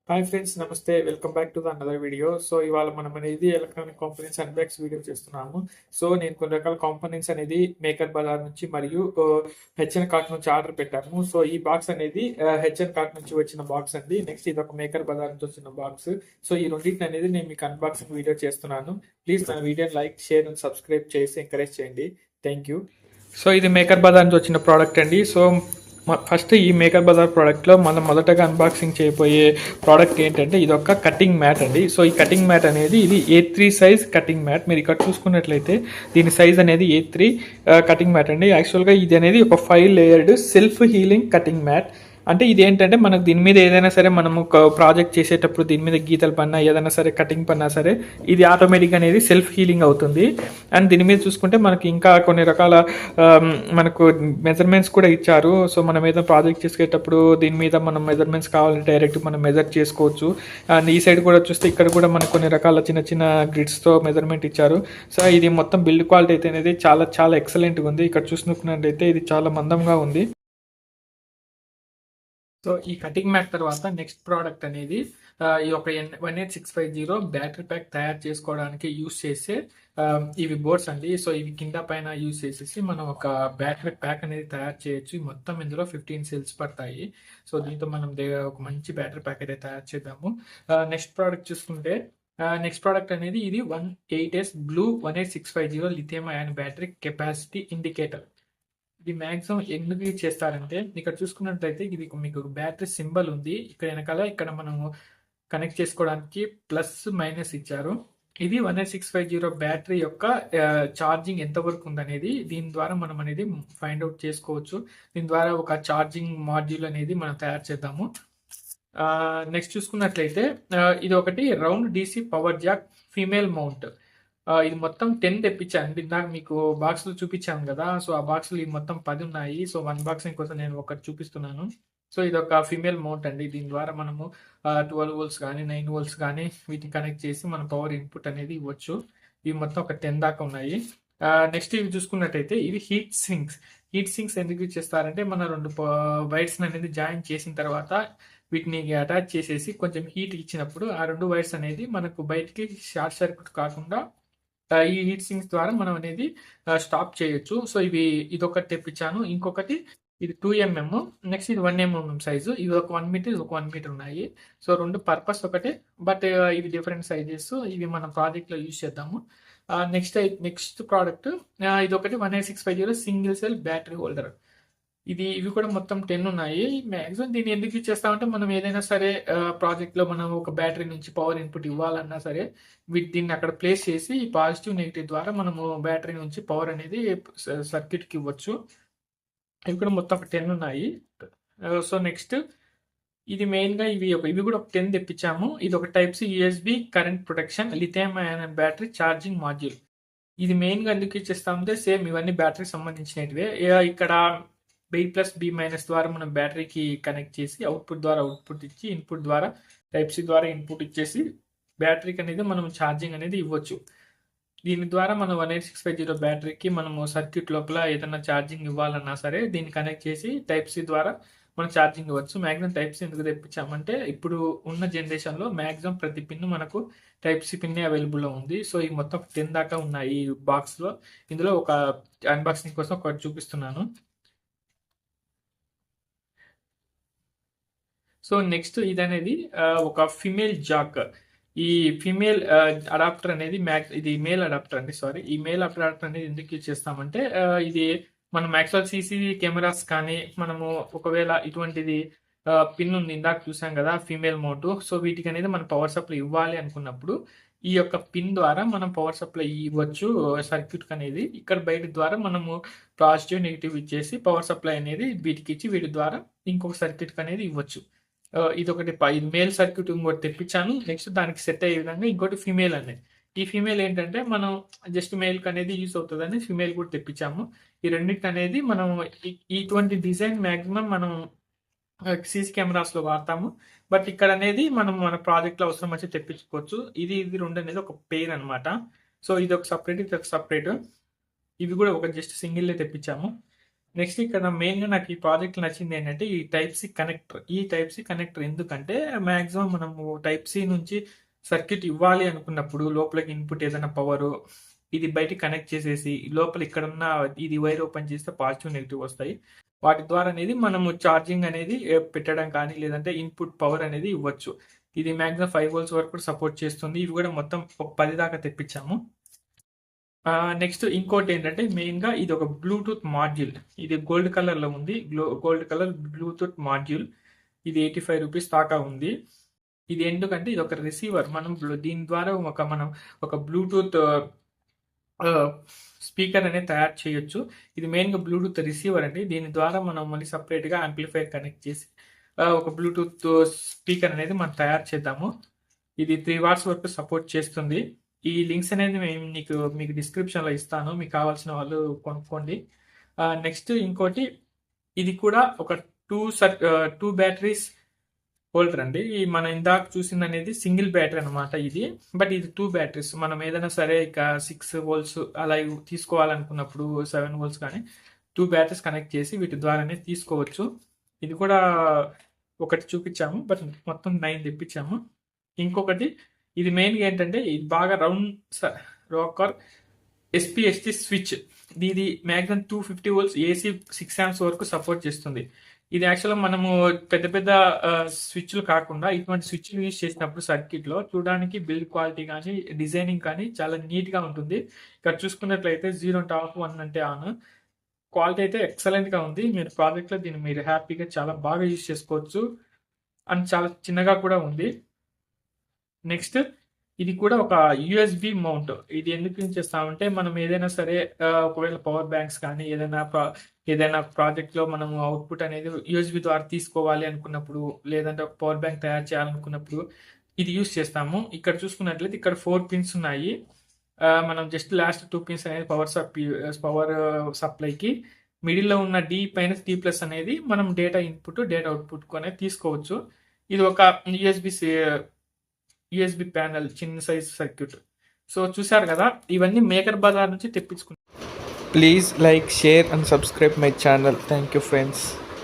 Hi friends, నమస్తే. Welcome back to the another video. So ఇవాళ మనం అనేది ఎలక్ట్రానిక్ కాంపోనెంట్స్ అన్బాక్స్ వీడియో చేస్తున్నాము. సో నేను కొన్ని రకాల కాంపోనెంట్స్ అనేది మేకర్ బజార్ నుంచి మరియు హెచ్ఎన్ కార్ట్ నుంచి ఆర్డర్ పెట్టాము. సో ఈ బాక్స్ అనేది హెచ్ఎన్ కార్ట్ నుంచి వచ్చిన బాక్స్ అండి. నెక్స్ట్ ఇది ఒక మేకర్ బజార్ నుంచి వచ్చిన బాక్స్. సో ఈ రెండింటిని అనేది నేను మీకు అన్బాక్సింగ్ వీడియో చేస్తున్నాను. ప్లీజ్ నా వీడియోని లైక్, షేర్ అండ్ సబ్స్క్రైబ్ చేసి ఎంకరేజ్ చేయండి. Thank you. సో ఇది మేకర్ బజార్ నుంచి వచ్చిన ప్రోడక్ట్ అండి. సో ఫస్ట్ ఈ మేకర్ బజార్ ప్రోడక్ట్లో మనం మొదటగా అన్బాక్సింగ్ చేయబోయే ప్రోడక్ట్ ఏంటంటే ఇది ఒక కటింగ్ మ్యాట్ అండి. సో ఈ కటింగ్ మ్యాట్ అనేది ఇది A3 సైజ్ కటింగ్ మ్యాట్. మీరు ఇక్కడ చూసుకున్నట్లయితే దీని సైజ్ అనేది A3 కటింగ్ మ్యాట్ అండి. యాక్చువల్గా ఇది అనేది ఒక 5 layered self healing cutting mat. అంటే ఇది ఏంటంటే మనకు దీని మీద ఏదైనా సరే మనము ప్రాజెక్ట్ చేసేటప్పుడు దీని మీద గీతలు పన్నా ఏదైనా సరే కటింగ్ పన్నా సరే ఇది ఆటోమేటిక్గా అనేది సెల్ఫ్ హీలింగ్ అవుతుంది. అండ్ దీని మీద చూసుకుంటే మనకి ఇంకా కొన్ని రకాల మనకు మెజర్మెంట్స్ కూడా ఇచ్చారు. సో మనం ఏదైనా ప్రాజెక్ట్ చేసేటప్పుడు దీని మీద మనం మెజర్మెంట్స్ కావాలంటే డైరెక్ట్ మనం మెజర్ చేసుకోవచ్చు. అండ్ ఈ సైడ్ కూడా చూస్తే ఇక్కడ కూడా మనకు కొన్ని రకాల చిన్న చిన్న గ్రిడ్స్తో మెజర్మెంట్ ఇచ్చారు. సో ఇది మొత్తం బిల్డ్ క్వాలిటీ అయితే అనేది చాలా చాలా ఎక్సలెంట్గా ఉంది. ఇక్కడ చూసుకున్నట్లయితే ఇది చాలా మందంగా ఉంది. సో ఈ కటింగ్ మ్యాట్ తర్వాత నెక్స్ట్ ప్రోడక్ట్ అనేది ఈ ఒక 18650 బ్యాటరీ ప్యాక్ తయారు చేసుకోవడానికి యూస్ చేసే ఇవి బోర్డ్స్ అండి. సో ఇవి కింద పైన యూస్ చేసేసి మనం ఒక బ్యాటరీ ప్యాక్ అనేది తయారు చేయొచ్చు. మొత్తం ఇందులో 15 సెల్స్ పడతాయి. సో దీంతో మనం ఒక మంచి బ్యాటరీ ప్యాక్ అయితే తయారు చేద్దాము. నెక్స్ట్ ప్రోడక్ట్ చూసుకుంటే నెక్స్ట్ ప్రోడక్ట్ అనేది ఇది 18S blue 18650 lithium ion battery capacity indicator. ఇది మ్యాక్సిమం ఎందుకు యూజ్ చేస్తారంటే ఇక్కడ చూసుకున్నట్లయితే ఇది మీకు బ్యాటరీ సింబల్ ఉంది. ఇక్కడ వెనకాల ఇక్కడ మనము కనెక్ట్ చేసుకోవడానికి ప్లస్ మైనస్ ఇచ్చారు. ఇది 18650 బ్యాటరీ యొక్క ఛార్జింగ్ ఎంతవరకు ఉందనేది దీని ద్వారా మనం అనేది ఫైండ్ అవుట్ చేసుకోవచ్చు. దీని ద్వారా ఒక ఛార్జింగ్ మాడ్యూల్ అనేది మనం తయారు చేద్దాము. నెక్స్ట్ చూసుకున్నట్లయితే ఇది ఒకటి round DC power Jack female mount. ఇది మొత్తం 10 తెప్పించాను. ఇందాక మీకు బాక్స్లో చూపించాను కదా. సో ఆ బాక్స్లో ఈ మొత్తం 10 ఉన్నాయి. సో అన్బాక్సింగ్ కోసం నేను ఒకటి చూపిస్తున్నాను. సో ఇది ఒక ఫీమేల్ మౌంట్ అండి. దీని ద్వారా మనము 12 వోల్ట్స్ కానీ 9 వోల్ట్స్ కానీ వీటిని కనెక్ట్ చేసి మన పవర్ ఇన్పుట్ అనేది ఇవ్వచ్చు. ఇవి మొత్తం ఒక 10 దాకా ఉన్నాయి. నెక్స్ట్ ఇవి చూసుకున్నట్టయితే ఇవి హీట్ సింక్స్ ఎందుకు యూజ్ చేస్తారంటే మన రెండు వైర్స్ అనేది జాయిన్ చేసిన తర్వాత వీటిని అటాచ్ చేసేసి కొంచెం హీట్ ఇచ్చినప్పుడు ఆ రెండు వైర్స్ అనేది మనకు బయటికి షార్ట్ సర్క్యూట్ కాకుండా ఈ హీట్ సింక్స్ ద్వారా మనం అనేది స్టాప్ చేయొచ్చు. సో ఇదొకటి తెప్పించాను. ఇంకొకటి ఇది 2mm, నెక్స్ట్ ఇది 1mm సైజు. ఇది ఒక 1 మీటర్, ఇది ఒక 1 మీటర్ ఉన్నాయి. సో రెండు పర్పస్ ఒకటే, బట్ ఇవి డిఫరెంట్ సైజెస్. ఇవి మనం ప్రాజెక్ట్లో యూజ్ చేద్దాము. నెక్స్ట్ ప్రోడక్ట్ ఇది ఒకటి 18650 సింగిల్ సెల్ బ్యాటరీ హోల్డర్. ఇవి కూడా మొత్తం 10 ఉన్నాయి. మ్యాక్సిమం దీన్ని ఎందుకు యూజ్ చేస్తామంటే మనం ఏదైనా సరే ప్రాజెక్ట్లో మనం ఒక బ్యాటరీ నుంచి పవర్ ఇన్పుట్ ఇవ్వాలన్నా సరే దీన్ని అక్కడ ప్లేస్ చేసి ఈ పాజిటివ్ నెగిటివ్ ద్వారా మనము బ్యాటరీ నుంచి పవర్ అనేది సర్క్యూట్కి ఇవ్వచ్చు. ఇవి కూడా మొత్తం ఒక 10 ఉన్నాయి. సో నెక్స్ట్ ఇది మెయిన్గా ఇవి కూడా ఒక 10 తెప్పించాము. ఇది ఒక type C USB current protection lithium ion battery charging module. ఇది మెయిన్గా ఎందుకు ఇచ్చేస్తామంటే సేమ్ ఇవన్నీ బ్యాటరీకి సంబంధించినటివే. ఇక్కడ B+B- ద్వారా మనం బ్యాటరీకి కనెక్ట్ చేసి అవుట్పుట్ ద్వారా అవుట్పుట్ ఇచ్చి ఇన్పుట్ ద్వారా టైప్ C ద్వారా ఇన్పుట్ ఇచ్చేసి బ్యాటరీకి అనేది మనం ఛార్జింగ్ అనేది ఇవ్వచ్చు. దీని ద్వారా మనం 18650 బ్యాటరీకి మనము సర్క్యూట్ లోపల ఏదైనా ఛార్జింగ్ ఇవ్వాలన్నా సరే దీన్ని కనెక్ట్ చేసి టైప్ C ద్వారా మనం ఛార్జింగ్ ఇవ్వచ్చు. మ్యాక్సిమం టైప్ C ఎందుకు తెప్పించామంటే ఇప్పుడు ఉన్న జనరేషన్లో మ్యాక్సిమం ప్రతి పిన్ మనకు టైప్ C పిన్నే అవైలబుల్లో ఉంది. సో ఈ మొత్తం 10 దాకా ఉన్నాయి ఈ బాక్స్లో. ఇందులో ఒక అన్బాక్సింగ్ కోసం ఒకటి చూపిస్తున్నాను. సో నెక్స్ట్ ఇది అనేది ఒక ఫిమేల్ జాక్. ఈ ఫిమేల్ అడాప్టర్ అనేది ఇది మేల్ అడాప్టర్ అండి. సారీ, ఈ మేల్ అడాప్టర్ అనేది ఎందుకు యూజ్ చేస్తామంటే ఇది మనం యాక్చువల్ CCTV కెమెరాస్ కానీ మనము ఒకవేళ ఇటువంటిది పిన్ ఉంది ఇందాక చూసాం కదా ఫీమేల్ మౌంట్. సో వీటికి అనేది మనం పవర్ సప్లై ఇవ్వాలి అనుకున్నప్పుడు ఈ యొక్క పిన్ ద్వారా మనం పవర్ సప్లై ఇవ్వచ్చు సర్క్యూట్ అనేది. ఇక్కడ బయట ద్వారా మనము పాజిటివ్ నెగిటివ్ ఇచ్చేసి పవర్ సప్లై అనేది వీటికి ఇచ్చి వీటి ద్వారా ఇంకొక సర్క్యూట్ అనేది ఇవ్వచ్చు. ఇది ఒకటి మేల్ సర్క్యూట్ ఇంకోటి తెప్పించాను. నెక్స్ట్ దానికి సెట్ అయ్యే విధంగా ఇంకోటి ఫీమేల్ అనేది. ఈ ఫీమేల్ ఏంటంటే మనం జస్ట్ మేల్కి అనేది యూస్ అవుతుందని ఫీమేల్ కూడా తెప్పించాము. ఈ రెండింటి అనేది మనం ఇటువంటి డిజైన్ మ్యాక్సిమం మనం CC కెమెరాస్లో వాడతాము. బట్ ఇక్కడ అనేది మనం మన ప్రాజెక్ట్లో అవసరం వచ్చి తెప్పించుకోవచ్చు. ఇది రెండు అనేది ఒక పెయిర్ అనమాట. సో ఇది ఒక సపరేట్, ఇది ఒక సపరేట్. ఇవి కూడా ఒక జస్ట్ సింగిల్లే తెప్పించాము. నెక్స్ట్ ఇక్కడ మెయిన్‌గా నాకు ఈ ప్రాజెక్ట్‌లో నచ్చింది ఏంటంటే, ఈ టైప్ సి కనెక్టర్. ఈ టైప్ సి కనెక్టర్ ఎందుకంటే, మాక్సిమం మనము టైప్ సి నుంచి సర్క్యూట్ ఇవ్వాలి అనుకున్నప్పుడు, లోపలికి ఇన్పుట్ ఏదైనా పవరు, ఇది బయటికి కనెక్ట్ చేసేసి, లోపల ఇక్కడున్న ఇది వైర్ ఓపెన్ చేస్తే పాజిటివ్, నెగెటివ్ వస్తాయి. వాటి ద్వారా అనేది మనము ఛార్జింగ్ అనేది పెట్టడం కానీ, లేదంటే ఇన్పుట్ పవర్ అనేది ఇవ్వచ్చు. ఇది మాక్సిమం 5 వోల్ట్స్ వరకు కూడా సపోర్ట్ చేస్తుంది. ఇవి కూడా మొత్తం ఒక 10 దాకా తెప్పించాము. నెక్స్ట్ ఇంకోటేంటంటే మెయిన్‌గా ఇది ఒక బ్లూటూత్ మాడ్యూల్. ఇది గోల్డ్ కలర్‌లో ఉంది. Gold colour Bluetooth module. ఇది ₹85 దాకా ఉంది. ఇది ఎందుకంటే ఇది ఒక రిసీవర్. మనం దీని ద్వారా మనం ఒక బ్లూటూత్ స్పీకర్ అనేది తయారు చేయొచ్చు. ఇది మెయిన్‌గా బ్లూటూత్ రిసీవర్ అండి. దీని ద్వారా మనం మళ్ళీ సెపరేట్‌గా యాంప్లిఫైయర్ కనెక్ట్ చేసి ఒక బ్లూటూత్ స్పీకర్ అనేది మనం తయారు చేద్దాము. ఇది 3 వాట్స్ వరకు సపోర్ట్ చేస్తుంది. ఈ లింక్స్ అనేది మీకు డిస్క్రిప్షన్‌లో ఇస్తాను. మీకు కావాల్సిన వాళ్ళు కొనుక్కోండి. నెక్స్ట్ ఇంకోటి ఇది కూడా ఒక 2 బ్యాటరీస్ హోల్డర్ అండి. మనం ఇందాక చూసిందనేది సింగిల్ బ్యాటరీ అనమాట ఇది. బట్ ఇది 2 బ్యాటరీస్. మనం ఏదైనా సరే ఇక 6 వోల్ట్స్ అలా తీసుకోవాలనుకున్నప్పుడు 7 వోల్ట్స్ కానీ 2 బ్యాటరీస్ కనెక్ట్ చేసి వీటి ద్వారానే తీసుకోవచ్చు. ఇది కూడా ఒకటి చూపించాము. బట్ మొత్తం 9 తెప్పించాము. ఇంకొకటి ఇది మెయిన్‌గా ఏంటంటే ఇది బాగా రౌండ్ రోకర్ SPST స్విచ్. ఇది మాక్సిమం 250 వోల్ట్స్ AC 6 ఆంప్స్ వరకు సపోర్ట్ చేస్తుంది. ఇది యాక్చువల్‌గా మనము పెద్ద స్విచ్‌లు కాకుండా ఇటువంటి స్విచ్‌లు యూజ్ చేసినప్పుడు సర్క్యూట్‌లో చూడడానికి బిల్డ్ క్వాలిటీ కానీ, డిజైనింగ్ కానీ చాలా నీట్‌గా ఉంటుంది. ఇక్కడ చూసుకున్నట్లయితే 0 అంటే ఆఫ్, 1 అంటే ఆన్. క్వాలిటీ అయితే ఎక్సలెంట్‌గా ఉంది. మీరు ప్రాజెక్ట్‌లో దీన్ని మీరు హ్యాపీగా చాలా బాగా యూజ్ చేసుకోవచ్చు. అండ్ చాలా చిన్నగా కూడా ఉంది. నెక్స్ట్ ఇది కూడా ఒక USB మౌంట్. ఇది ఎందుకు యూజ్ చేస్తామంటే మనం ఏదైనా సరే ఒకవేళ పవర్ బ్యాంక్స్ కానీ ఏదైనా ప్రాజెక్ట్‌లో మనము అవుట్‌పుట్ అనేది USB ద్వారా తీసుకోవాలి అనుకున్నప్పుడు, లేదంటే ఒక పవర్ బ్యాంక్ తయారు చేయాలనుకున్నప్పుడు ఇది యూజ్ చేస్తాము. ఇక్కడ చూసుకున్నట్లయితే ఇక్కడ 4 పిన్స్ ఉన్నాయి. మనం జస్ట్ లాస్ట్ 2 పిన్స్ అనేది పవర్ సప్లైకి, మిడిల్‌లో ఉన్న D మైనస్ D ప్లస్ అనేది మనం డేటా ఇన్పుట్, డేటా అవుట్‌పుట్ అనేది తీసుకోవచ్చు. ఇది ఒక USB ప్యానెల్ చిన్న సైజ్ సర్క్యూట్. సో చూసారు కదా, ఇవన్నీ మేకర్ బజార్ నుంచి తెప్పించుకున్నాం. Please like, share and subscribe my channel. Thank you friends.